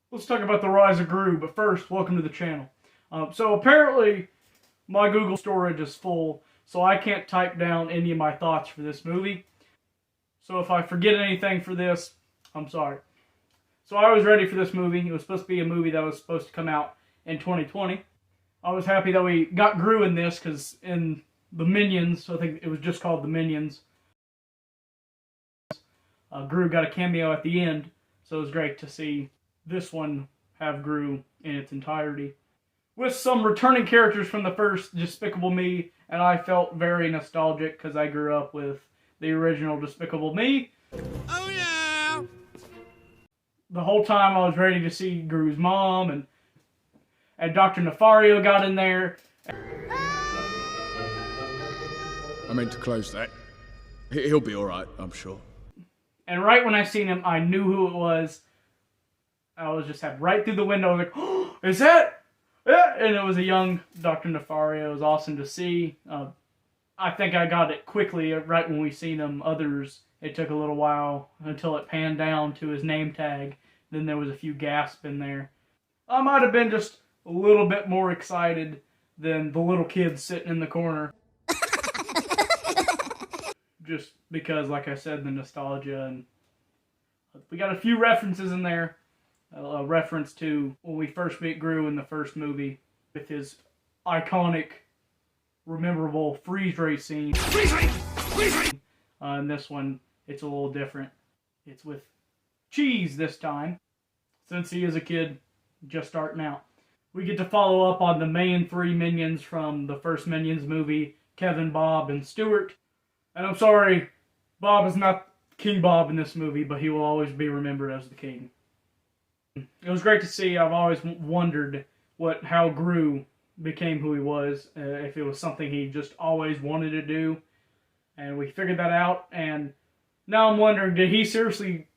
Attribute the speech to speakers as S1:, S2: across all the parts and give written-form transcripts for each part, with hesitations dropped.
S1: Let's talk about the rise of Gru, but first, welcome to the channel. So apparently, my Google storage is full, so I can't type down any of my thoughts for this movie. So if I forget anything for this, I'm sorry. So I was ready for this movie. It was supposed to be a movie that was supposed to come out in 2020. I was happy that we got Gru in this, because in the Minions, I think it was just called the Minions, Gru got a cameo at the end, so it was great to see this one have Gru in its entirety. With some returning characters from the first Despicable Me, and I felt very nostalgic because I grew up with the original Despicable Me.
S2: Oh yeah!
S1: The whole time I was ready to see Gru's mom, and Dr. Nefario got in there.
S2: I meant to close that. He'll be alright, I'm sure.
S1: And right when I seen him, I knew who it was. I was just had right through the window. I was like, oh, is that? Yeah. And it was a young Dr. Nefario. It was awesome to see. I think I got it quickly right when we seen him. Others, it took a little while until it panned down to his name tag. Then there was a few gasps in there. I might have been just a little bit more excited than the little kid sitting in the corner. Just because, like I said, the nostalgia, and we got a few references in there. A reference to when we first meet Gru in the first movie with his iconic, memorable freeze ray scene. Freeze ray! Freeze ray! In this one, it's a little different. It's with Cheese this time, since he is a kid just starting out. We get to follow up on the main three Minions from the first Minions movie, Kevin, Bob, and Stuart. And I'm sorry, Bob is not King Bob in this movie, but he will always be remembered as the king. It was great to see. I've always wondered how Gru became who he was, if it was something he just always wanted to do. And we figured that out, and now I'm wondering, did he seriously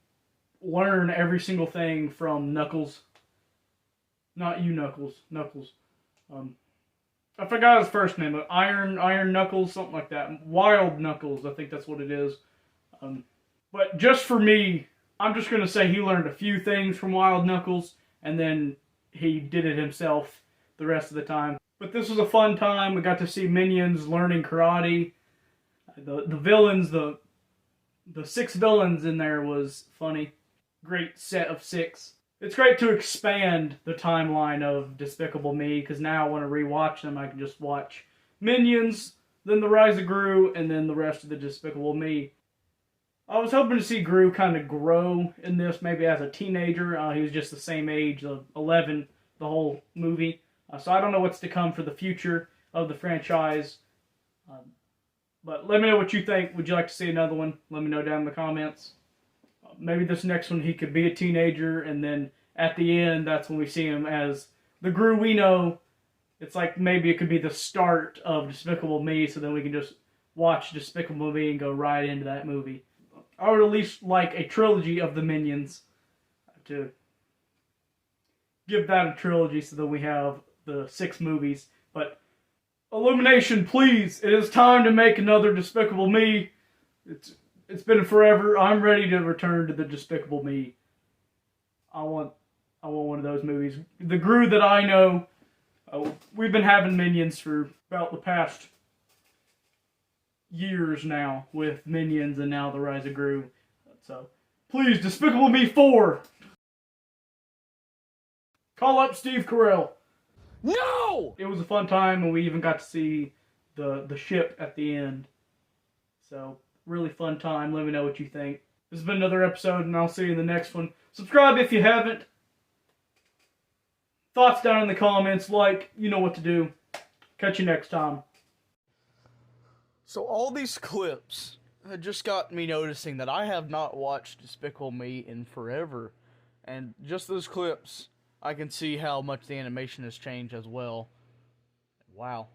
S1: learn every single thing from Knuckles? Not you, Knuckles. Knuckles. I forgot his first name, but Iron Knuckles, something like that. Wild Knuckles, I think that's what it is. But just for me, I'm just going to say he learned a few things from Wild Knuckles, and then he did it himself the rest of the time. But this was a fun time. We got to see Minions learning karate. The villains, the 6 villains in there was funny. Great set of 6. It's great to expand the timeline of Despicable Me, because now I want to rewatch them. I can just watch Minions, then The Rise of Gru, and then the rest of the Despicable Me. I was hoping to see Gru kind of grow in this, maybe as a teenager. He was just the same age, 11, the whole movie. So I don't know what's to come for the future of the franchise. But let me know what you think. Would you like to see another one? Let me know down in the comments. Maybe this next one he could be a teenager, and then at the end, that's when we see him as the Gru we know. It's like maybe it could be the start of Despicable Me, so then we can just watch Despicable Me and go right into that movie. I would at least like a trilogy of the Minions, to give that a trilogy so that we have the 6 movies. But Illumination, please, it is time to make another Despicable Me. It's been forever. I'm ready to return to the Despicable Me. I want one of those movies. The Gru that I know, we've been having Minions for about the past years now, with Minions and now The Rise of Gru. So, please, Despicable Me 4! Call up Steve Carell.
S2: No!
S1: It was a fun time, and we even got to see the ship at the end. So, really fun time. Let me know what you think. This has been another episode, and I'll see you in the next one. Subscribe if you haven't. Thoughts down in the comments. Like, you know what to do. Catch you next time.
S3: So all these clips had just got me noticing that I have not watched Despicable Me in forever. And just those clips, I can see how much the animation has changed as well. Wow.